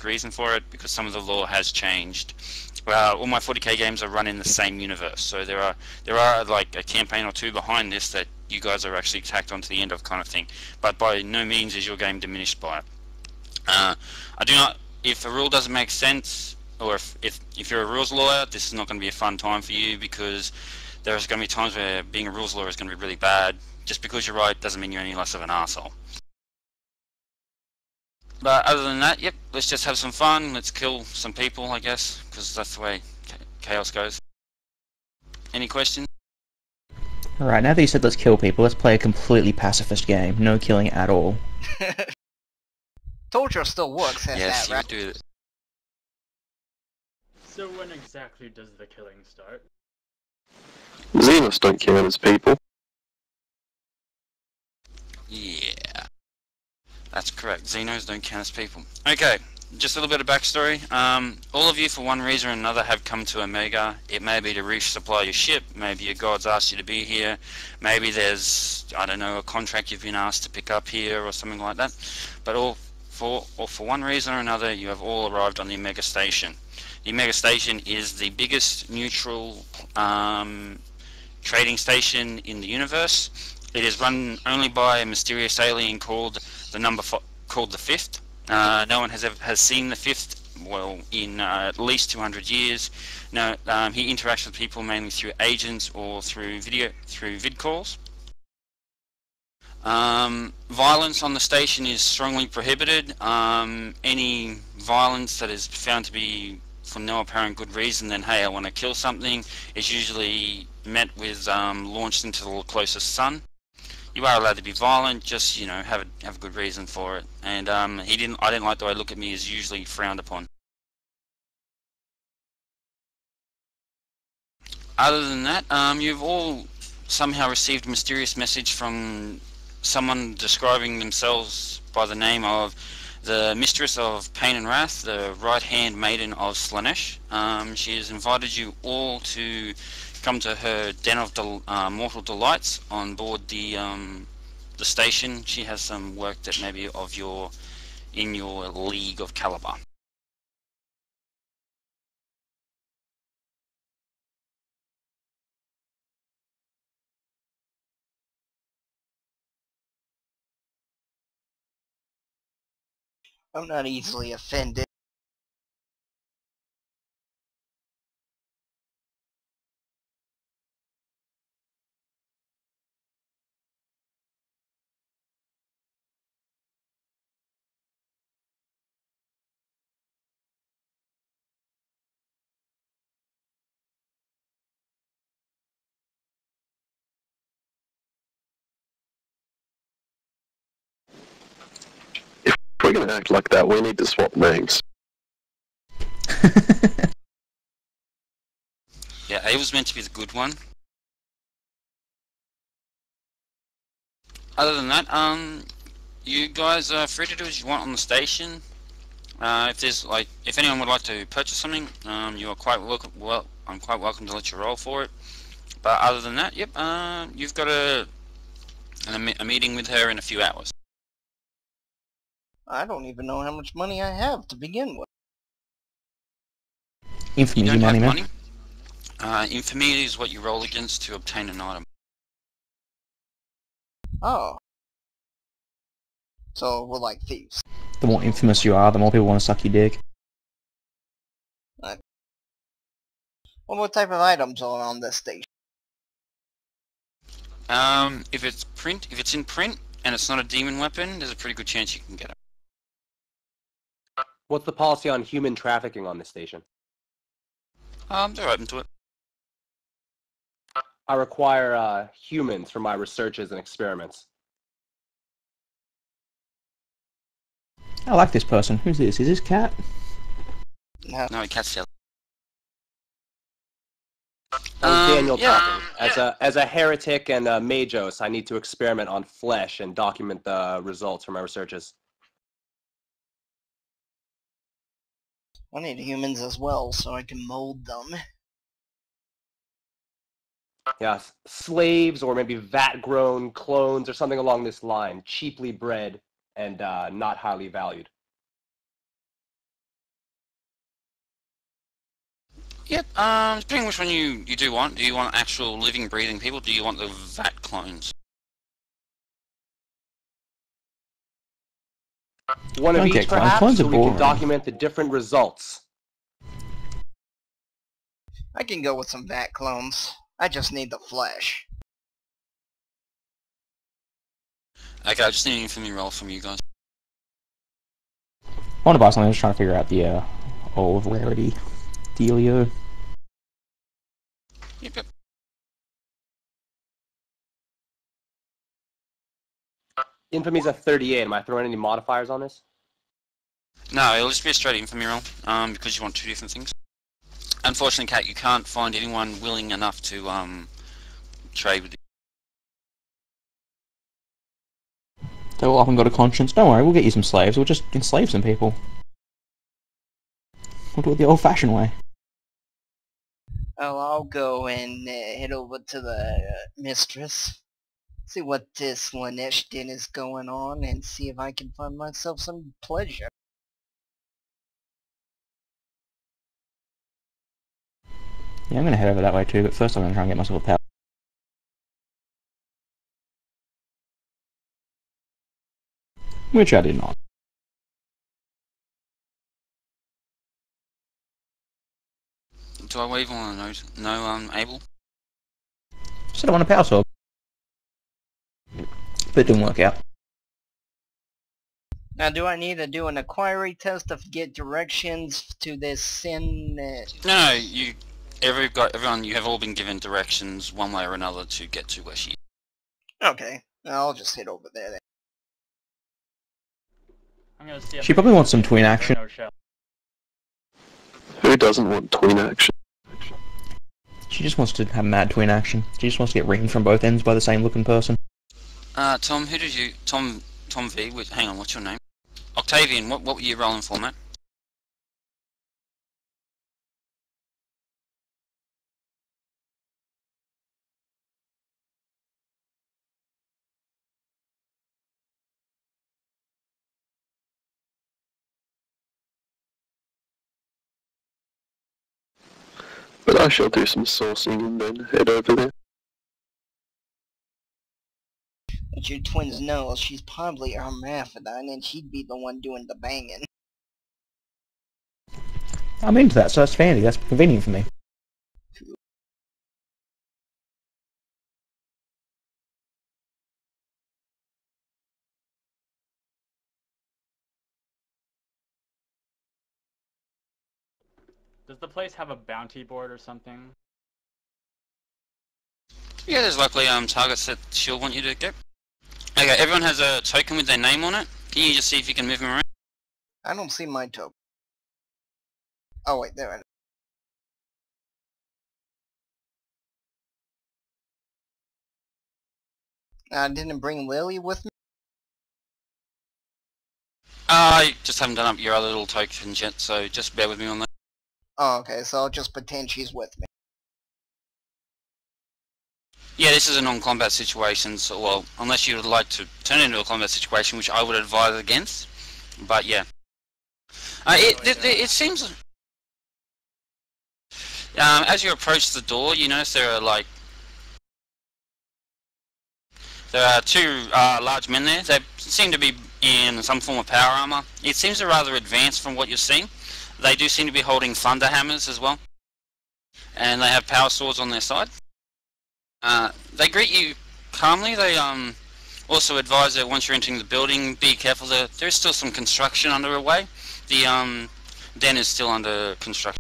reason for it, because some of the lore has changed. All my 40k games are run in the same universe, so there are like a campaign or two behind this that you guys are actually tacked onto the end of, kind of thing. But by no means is your game diminished by it. I do not. If a rule doesn't make sense, or if you're a rules lawyer, this is not going to be a fun time for you, because there's going to be times where being a rules lawyer is going to be really bad. Just because you're right doesn't mean you're any less of an asshole. But other than that, yep, let's just have some fun. Let's kill some people, I guess, because that's the way chaos goes. Any questions? Alright, now that you said let's kill people, let's play a completely pacifist game. No killing at all. Torture still works, has Yes, that, right? you do it. So when exactly does the killing start? Xenos don't count as people. Yeah, that's correct. Xenos don't count as people. Okay, just a little bit of backstory. All of you, for one reason or another, have come to Omega. It may be to resupply your ship, maybe your gods asked you to be here, maybe there's, I don't know, a contract you've been asked to pick up here or something like that. But for one reason or another, you have all arrived on the Omega Station. The Omega Station is the biggest neutral trading station in the universe. It is run only by a mysterious alien called the Fifth. No one has seen the Fifth, well, in at least 200 years. No, he interacts with people mainly through agents or through vid calls. Violence on the station is strongly prohibited. Any violence that is found to be for no apparent good reason, then hey, I want to kill something, is usually met with launched into the closest sun. You are allowed to be violent, just, you know, have a good reason for it. And I didn't like the way look at me is usually frowned upon. Other than that, you've all somehow received a mysterious message from someone describing themselves by the name of the Mistress of Pain and Wrath, the right-hand maiden of Slaanesh. She has invited you all to come to her den of mortal delights on board the station. She has some work that may be in your league of caliber. I'm not easily offended. If we're gonna act like that, we need to swap names. Yeah, A was meant to be the good one. Other than that, you guys are free to do as you want on the station. If anyone would like to purchase something, you are quite welcome. Well, I'm quite welcome to let you roll for it. But other than that, yep, you've got a meeting with her in a few hours. I don't even know how much money I have to begin with. Infamy, You don't money, have man. money. Infamy is what you roll against to obtain an item. Oh. So we're like thieves. The more infamous you are, the more people want to suck your dick. Well, what type of items are on this station? If it's in print and it's not a demon weapon, there's a pretty good chance you can get it. What's the policy on human trafficking on this station? They're open to it. I require humans for my researches and experiments. I like this person. Who's this? Is this Cat? No. No, cat's tail. Daniel yeah. talking. As a heretic and a magos, I need to experiment on flesh and document the results from my researches. I need humans as well, so I can mold them. Yeah, slaves or maybe vat-grown clones or something along this line, cheaply bred and not highly valued. Yeah, depending which one you do want. Do you want actual living, breathing people? Do you want the VAT clones? One of Don't get each, clones. perhaps, Clones are so we can boring. document the different results. I can go with some VAT clones. I just need the flesh. Okay, I just need an infamy roll from you guys. I want to buy something. I'm just trying to figure out the old rarity dealio. Yep. Infamy's at 38. Am I throwing any modifiers on this? No, it'll just be a straight infamy roll, because you want two different things. Unfortunately, Kat, you can't find anyone willing enough to, trade with you. They all often got a conscience. Don't worry, we'll get you some slaves. We'll just enslave some people. We'll do it the old-fashioned way. Oh, I'll go and head over to the mistress. See what this Laneshton is going on and see if I can find myself some pleasure. Yeah, I'm gonna head over that way too, but first I'm gonna try and get myself a power. Which I did not. Do I even want to know, Abel? Said I want a power sword. But it didn't work out. Now, do I need to do an inquiry test to get directions to this sin? No, everyone, you have all been given directions one way or another to get to where she is. Okay, I'll just head over there then. I'm gonna see if She I probably can wants some get twin the action. Inferno shell. Who doesn't want tween action? She just wants to have mad twin action. She just wants to get ringed from both ends by the same looking person. Tom, who did you... Tom V, hang on, what's your name? Octavian, what were you rolling for, mate? But I shall do some sourcing and then head over there. But your twins know she's probably a hermaphrodite and she'd be the one doing the banging. I'm into that, so that's fancy. That's convenient for me. Does the place have a bounty board or something? Yeah, there's likely targets that she'll want you to get. Okay, everyone has a token with their name on it. Can you just see if you can move them around? I don't see my token. Oh wait, there it is. I didn't bring Lily with me? I just haven't done up your other little tokens yet, so just bear with me on that. Oh, okay, so I'll just pretend she's with me. Yeah, this is a non-combat situation, so, well, unless you would like to turn it into a combat situation, which I would advise against. But yeah. It seems... as you approach the door, you notice there are two large men there. They seem to be in some form of power armor. It seems to be rather advanced from what you're seeing. They do seem to be holding thunder hammers as well. And they have power swords on their side. They greet you calmly. They also advise that once you're entering the building, be careful. There is still some construction underway. The den is still under construction.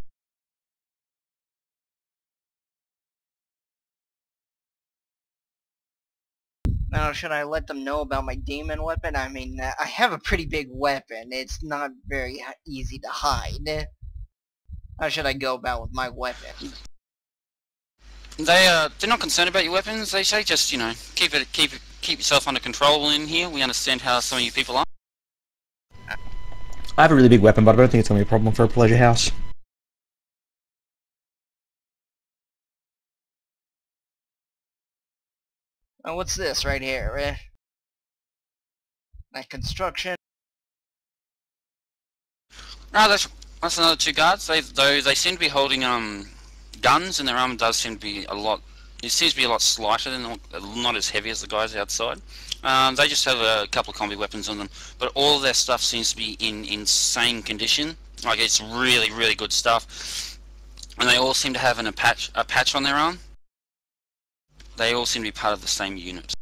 Now, should I let them know about my demon weapon? I mean, I have a pretty big weapon. It's not very easy to hide. How should I go about with my weapon? They're not concerned about your weapons. They say just, keep yourself under control in here. We understand how some of you people are. I have a really big weapon, but I don't think it's going to be a problem for a pleasure house. Oh, what's this right here? That construction? No, that's another two guards. They seem to be holding guns and their armor does seem to be a lot. It seems to be a lot slighter than, not as heavy as the guys outside. They just have a couple of combi weapons on them, but all of their stuff seems to be in insane condition. Like, it's really, really good stuff. And they all seem to have a patch on their arm. They all seem to be part of the same unit.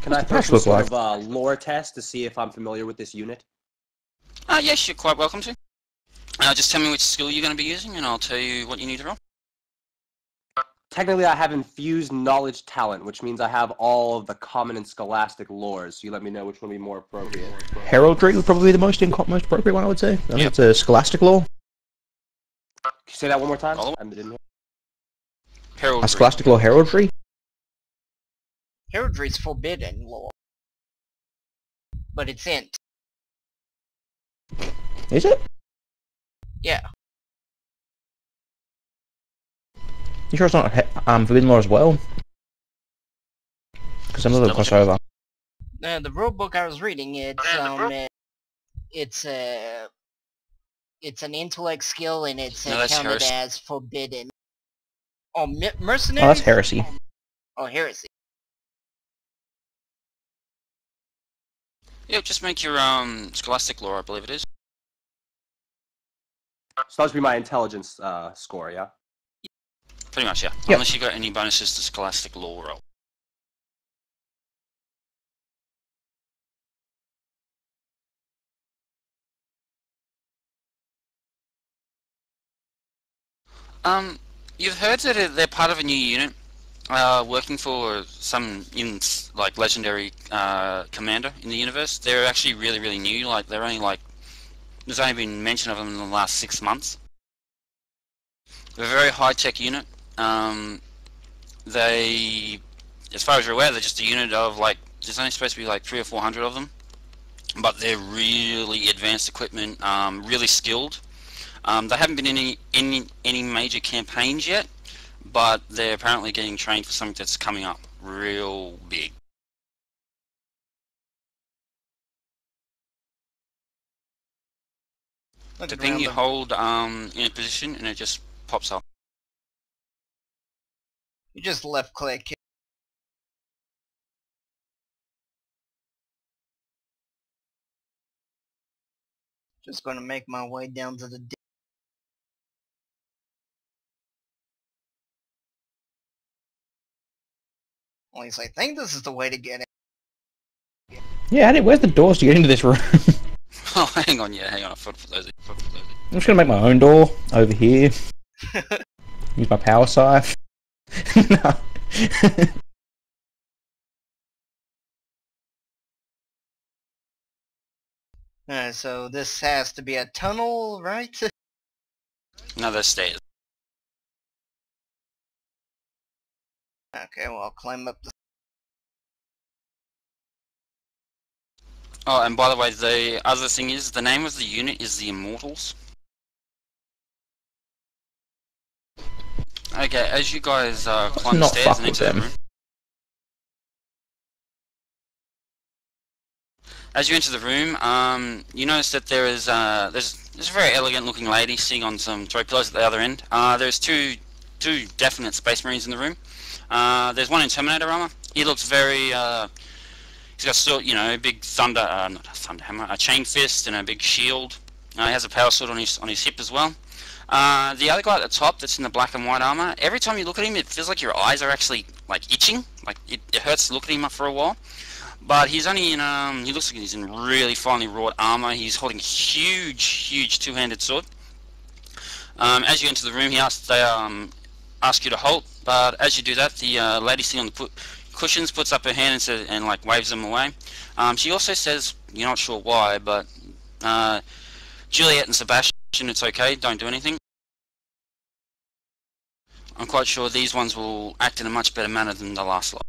Can I patch first look sort like? of lore test to see if I'm familiar with this unit? Yes, you're quite welcome to. Just tell me which skill you're going to be using, and I'll tell you what you need to roll. Technically, I have infused knowledge talent, which means I have all of the common and scholastic lores. So you let me know which one would be more appropriate. Heraldry would probably be the most appropriate one, I would say. Yep. That's a scholastic law. Can you say that one more time? All I didn't hear. Heraldry. A scholastic law heraldry? Heraldry's forbidden lore. But it's int. Is it? Yeah. You sure it's not forbidden law as well? Because some of them cross over. The rule book I was reading, it's an intellect skill and it's No, that's counted heresy. as forbidden. Oh, mercenaries? Oh, that's heresy. Oh, heresy. Yeah, just make your scholastic lore, I believe it is. So that would be my intelligence score, yeah? Pretty much, yeah. Yep. Unless you got any bonuses to scholastic lore roll. You've heard that they're part of a new unit, working for some like legendary commander in the universe. They're actually really, really new. Like, they're only like, there's only been mention of them in the last 6 months. They're a very high-tech unit. They, as far as you're aware, they're just a unit of like, there's only supposed to be like 300 or 400 of them, but they're really advanced equipment, really skilled. They haven't been in any major campaigns yet, but they're apparently getting trained for something that's coming up real big. The thing you hold in a position and it just pops up. You just left click. Just gonna make my way down to the At least I think this is the way to get in. Yeah, where's the doors to get into this room? Oh, hang on, yeah, hang on. I forgot to put those in. I'm just gonna make my own door over here. Use my power scythe. No. So this has to be a tunnel, right? No, there's stairs. Okay, well I'll climb up the... Oh, and by the way, the other thing is, the name of the unit is the Immortals. Okay, as you guys climb the not stairs fuck and with enter the them. room. As you enter the room, you notice that there's a very elegant looking lady sitting on some throw pillows at the other end. There's two definite Space Marines in the room. There's one in Terminator armor. He looks very, he's got still, you know, a big not a thunder hammer, a chain fist and a big shield. He has a power sword on his hip as well. The other guy at the top that's in the black and white armor, every time you look at him, it feels like your eyes are actually like itching. Like it hurts to look at him for a while. But he's only in, he looks like he's in really finely wrought armor. He's holding a huge two-handed sword. As you enter the room, they ask you to halt. But as you do that, the lady sitting on the cushions puts up her hand and like waves them away. She also says, you're not sure why, but Juliet and Sebastian, it's okay, don't do anything. I'm quite sure these ones will act in a much better manner than the last lot.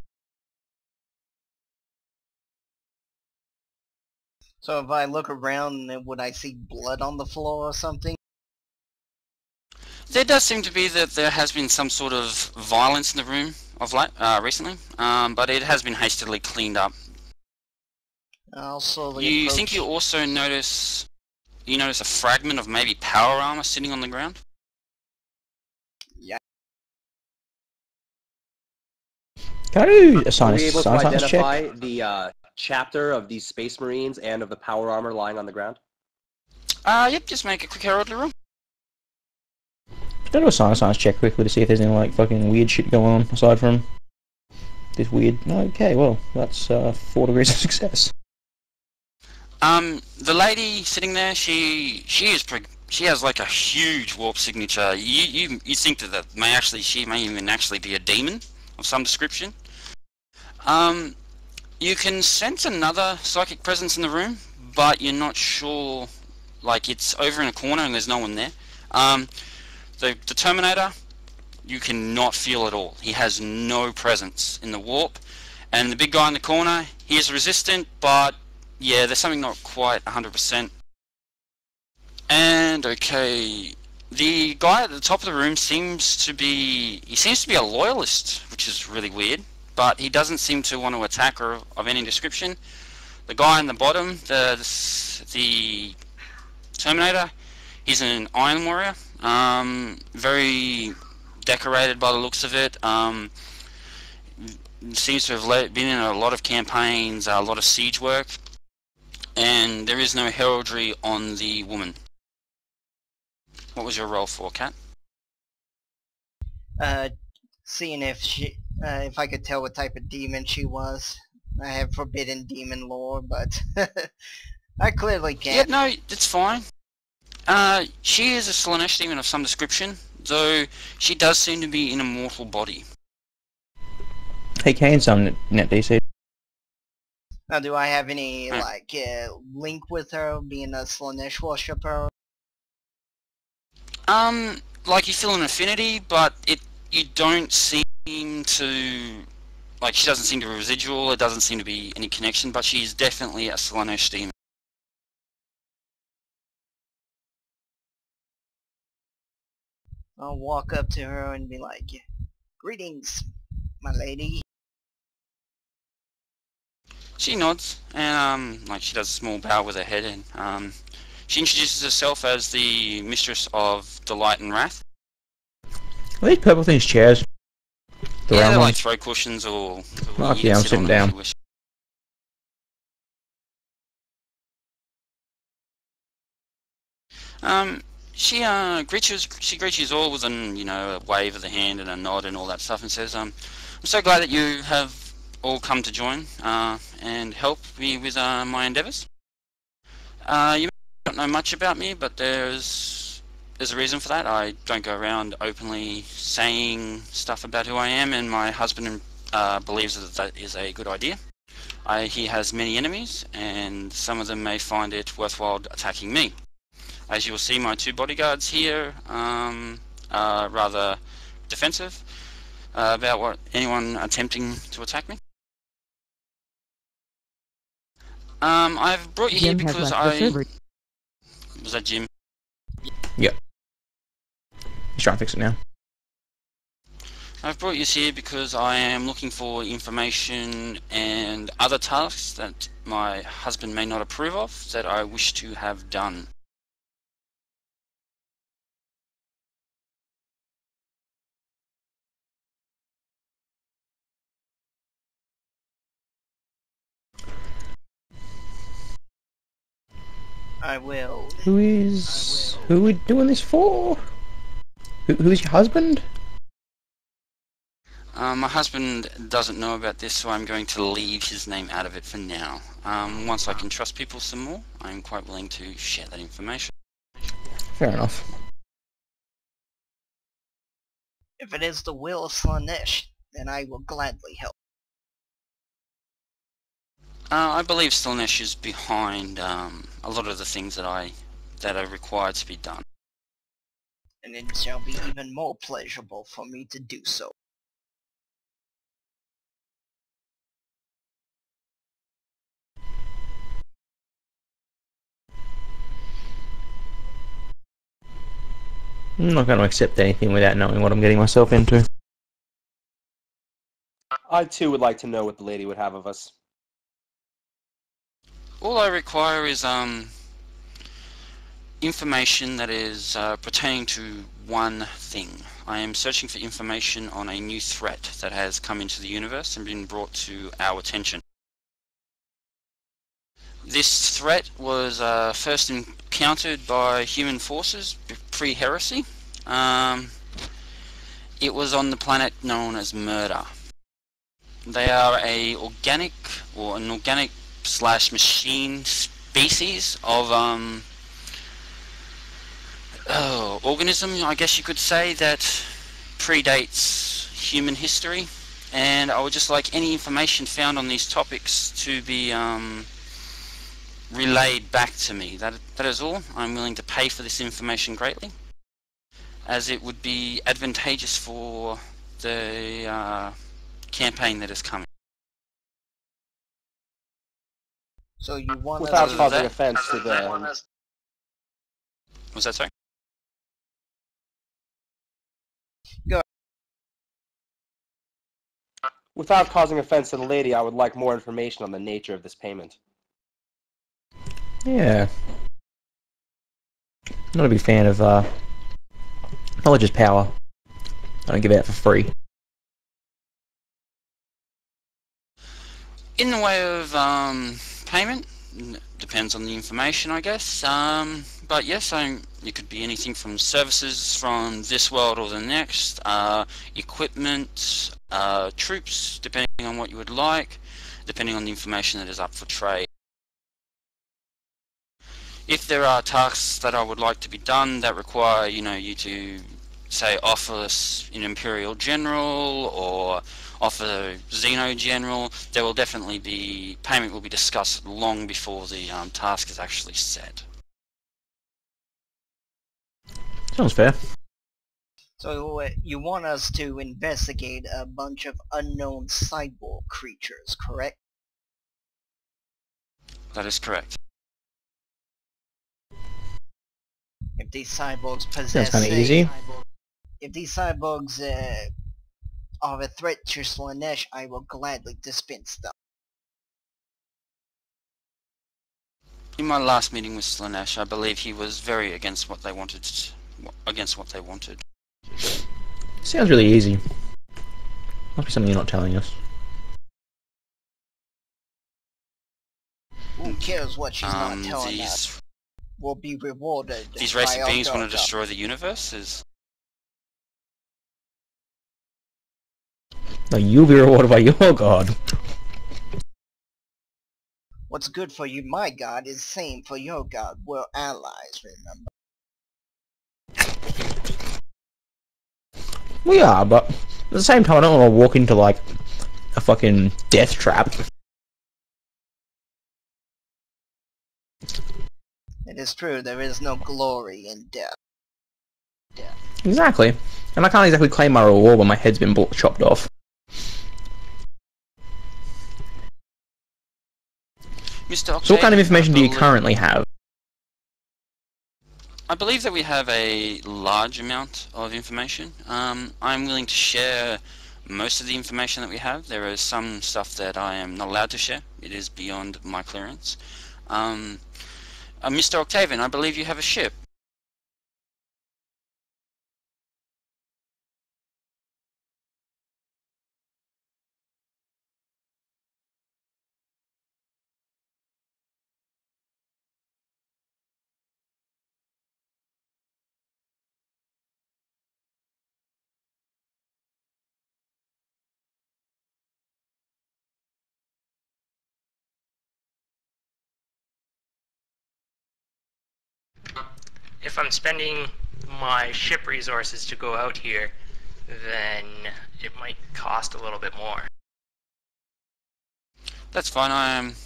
So if I look around, then would I see blood on the floor or something? There does seem to be that there has been some sort of violence in the room of late, recently, but it has been hastily cleaned up. I'll slowly You approach. think you also notice you notice a fragment of maybe power armor sitting on the ground. Yeah. Can I do a Are science, we able to science identify check? the chapter of these Space Marines and of the power armor lying on the ground? Yep, just make a quick heraldry roll. Can I do a science check quickly to see if there's any like fucking weird shit going on aside from this weird? Okay, well that's 4 degrees of success. The lady sitting there, she has like a huge warp signature. You think that she may even actually be a demon of some description. You can sense another psychic presence in the room, but you're not sure. Like it's over in a corner and there's no one there. The Terminator, you cannot feel at all. He has no presence in the warp. And the big guy in the corner, he is resistant, but yeah, there's something not quite 100%. And okay, the guy at the top of the room seems to be a loyalist, which is really weird, but he doesn't seem to want to attack or of any description. The guy in the bottom, the Terminator, he's an Iron Warrior, very decorated by the looks of it. Seems to have been in a lot of campaigns, a lot of siege work, and there is no heraldry on the woman. What was your roll for, Kat? Seeing if I could tell what type of demon she was. I have forbidden demon lore, but I clearly can't. Yeah, no, it's fine. She is a Slaanesh demon of some description, though she does seem to be in a mortal body. Hey, Kane's on net DC. Now, do I have any link with her, being a Slaanesh worshipper? Like you feel an affinity, but you don't seem to, like she doesn't seem to be residual, there doesn't seem to be any connection, but she's definitely a Slaanesh demon. I'll walk up to her and be like, "Greetings, my lady." She nods, and like she does a small bow with her head, and she introduces herself as the mistress of Delight and Wrath. Are these purple things chairs? The Yeah, round they're like ones? throw cushions or Oh, you yeah, can I'm sit sitting on them if down. you wish. She greets you all with a wave of the hand and a nod and all that stuff, and says, I'm so glad that you have all come to join and help me with my endeavours. You don't know much about me, but there's a reason for that. I don't go around openly saying stuff about who I am, and my husband believes that is a good idea. He has many enemies, and some of them may find it worthwhile attacking me. As you will see, my 2 bodyguards here are rather defensive about anyone attempting to attack me. I've brought you here Jim has because left the server. Was that Jim? Yep. He's trying to fix it now. I've brought you here because I am looking for information and other tasks that my husband may not approve of that I wish to have done. I will. Who are we doing this for? Who's your husband? My husband doesn't know about this, so I'm going to leave his name out of it for now. Once I can trust people some more, I'm quite willing to share that information. Fair enough. If it is the will of Slaanesh, then I will gladly help. I believe Slaanesh is behind a lot of the things that are required to be done. And it shall be even more pleasurable for me to do so. I'm not going to accept anything without knowing what I'm getting myself into. I too would like to know what the lady would have of us. All I require is information that is pertaining to one thing. I am searching for information on a new threat that has come into the universe and been brought to our attention. This threat was first encountered by human forces pre-heresy. It was on the planet known as Murder. They are an organic slash machine species of organism, I guess you could say, that predates human history, and I would just like any information found on these topics to be relayed back to me. That is all. I'm willing to pay for this information greatly, as it would be advantageous for the campaign that is coming. So you want Without us causing that- offense to the... Was that sorry? Without causing offense to the lady, I would like more information on the nature of this payment. Yeah. Not a big fan of knowledge is power. I don't give it out for free. In the way of payment, depends on the information, I guess. But yes, it could be anything from services from this world or the next, equipment, troops, depending on what you would like, depending on the information that is up for trade. If there are tasks that I would like to be done that require, you to, say, offer us an Imperial General or offer Xeno General, there will definitely be, payment will be discussed long before the task is actually set. Sounds fair. So you want us to investigate a bunch of unknown cyborg creatures, correct? That is correct. If these cyborgs possess Sounds kinda easy. If these cyborgs are a threat to Slanesh, I will gladly dispense them. In my last meeting with Slanesh, I believe he was very against what they wanted. Sounds really easy. Must be something you're not telling us. Who cares what she's not telling These us? Will be rewarded. these race by of our beings want to Dota. destroy the universe. No, you'll be rewarded by your god. What's good for you, my god, is same for your god. We're allies, remember? We are, but at the same time, I don't want to walk into, like, a fucking death trap. It is true, there is no glory in death. Exactly. And I can't exactly claim my reward when my head's been chopped off. Mr. Octavian, So what kind of information do you believe- currently have? I believe that we have a large amount of information. I'm willing to share most of the information that we have. There is some stuff that I am not allowed to share. It is beyond my clearance. Mr. Octavian, I believe you have a ship. If I'm spending my ship resources to go out here, then it might cost a little bit more. That's fine.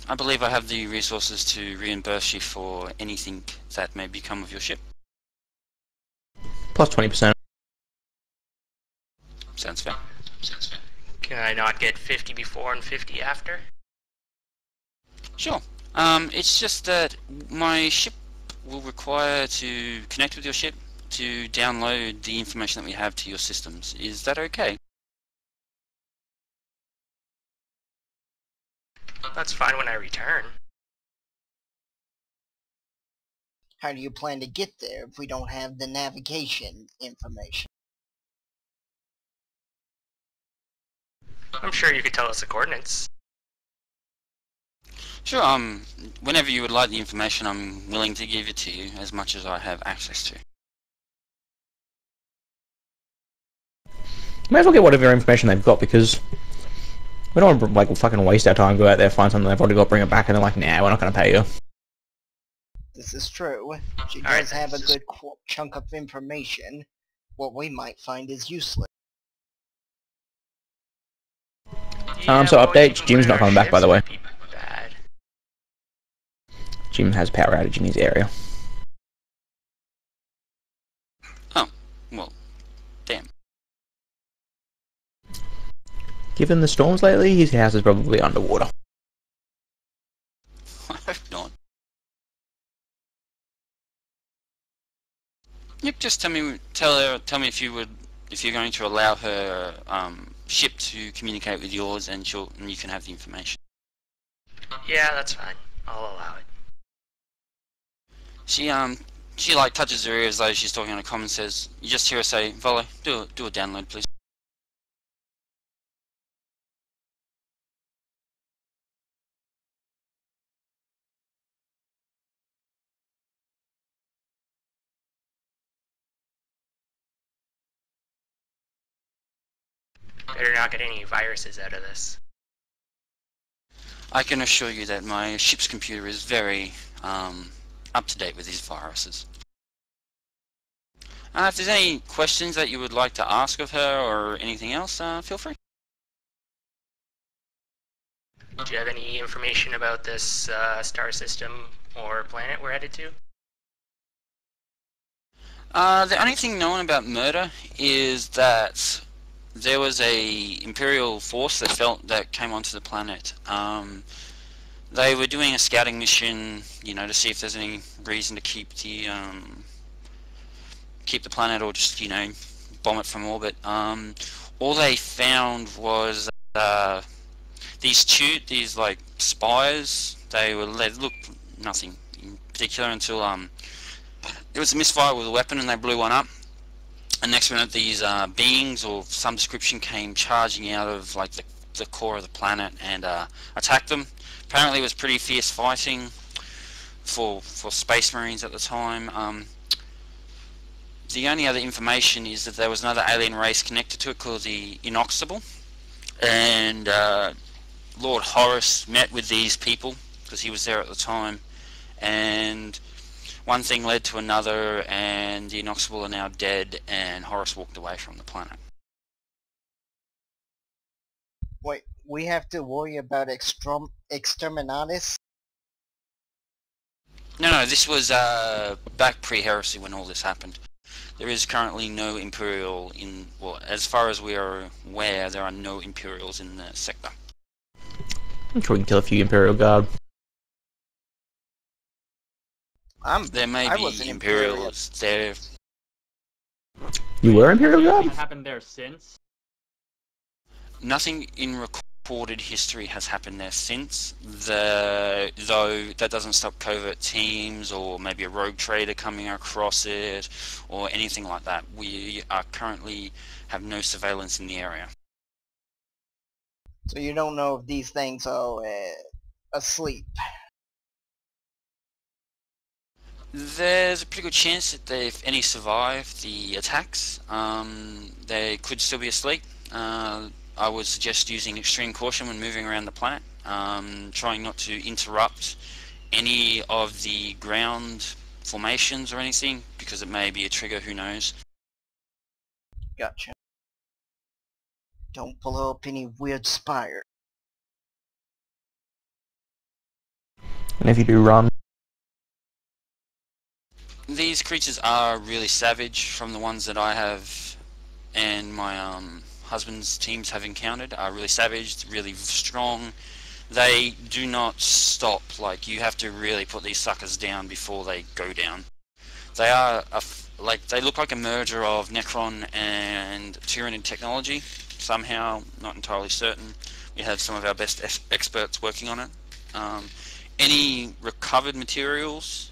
I believe I have the resources to reimburse you for anything that may become of your ship. Plus 20%. Sounds fair. Can I not get 50 before and 50 after? Sure. It's just that my ship will require to connect with your ship to download the information that we have to your systems. Is that okay? That's fine when I return. How do you plan to get there if we don't have the navigation information? I'm sure you could tell us the coordinates. Sure, whenever you would like the information, I'm willing to give it to you, as much as I have access to. May as well get whatever information they've got, because we don't want to like fucking waste our time, go out there, find something they've already got, bring it back, and they're like, nah, we're not going to pay you. This is true. She Alright, does have a good chunk of information. What we might find is useless. So well, update, even Jim's not our coming back, by the ships way. might be bad. Jim has power outage in his area. Oh, well, damn. Given the storms lately, his house is probably underwater. I hope not. Yep, just tell me if you're going to allow her ship to communicate with yours, and you can have the information. Yeah, that's fine. I'll allow it. She like touches her ear as though she's talking on a comm and says, you just hear her say, Volley, do a download, please. Better not get any viruses out of this. I can assure you that my ship's computer is very up to date with these viruses. If there's any questions that you would like to ask of her or anything else, feel free. Do you have any information about this star system or planet we're headed to? The only thing known about murder is that there was a Imperial force that came onto the planet. They were doing a scouting mission, to see if there's any reason to keep the planet, or just bomb it from orbit. All they found was these like spires. They looked nothing in particular until it was a misfire with a weapon, and they blew one up. And next minute, these beings of some description came charging out of like the core of the planet and attacked them. Apparently, it was pretty fierce fighting for Space Marines at the time. The only other information is that there was another alien race connected to it called the Inoxable, and Lord Horus met with these people because he was there at the time, and one thing led to another, and the Inoxable are now dead, and Horus walked away from the planet. Wait, we have to worry about exterminatus? No, this was back pre-heresy when all this happened. There is currently no Imperial as far as we are aware, there are no Imperials in the sector. I'm sure we can kill a few Imperial Guard. There may be Imperials there. You were Imperial Guard? What happened there since? Nothing in recorded history has happened there since. Though that doesn't stop covert teams or maybe a rogue trader coming across it or anything like that. We are currently have no surveillance in the area. So you don't know if these things are asleep? There's a pretty good chance that if any survive the attacks, they could still be asleep. I would suggest using extreme caution when moving around the planet, trying not to interrupt any of the ground formations or anything, because it may be a trigger, who knows. Gotcha. Don't blow up any weird spire. And if you do run... These creatures are really savage, from the ones that I have and my husband's teams have encountered. Are really savage, really strong. They do not stop. Like, you have to really put these suckers down before they go down. They are they look like a merger of Necron and Tyranid technology. Somehow, not entirely certain. We have some of our best experts working on it. Any recovered materials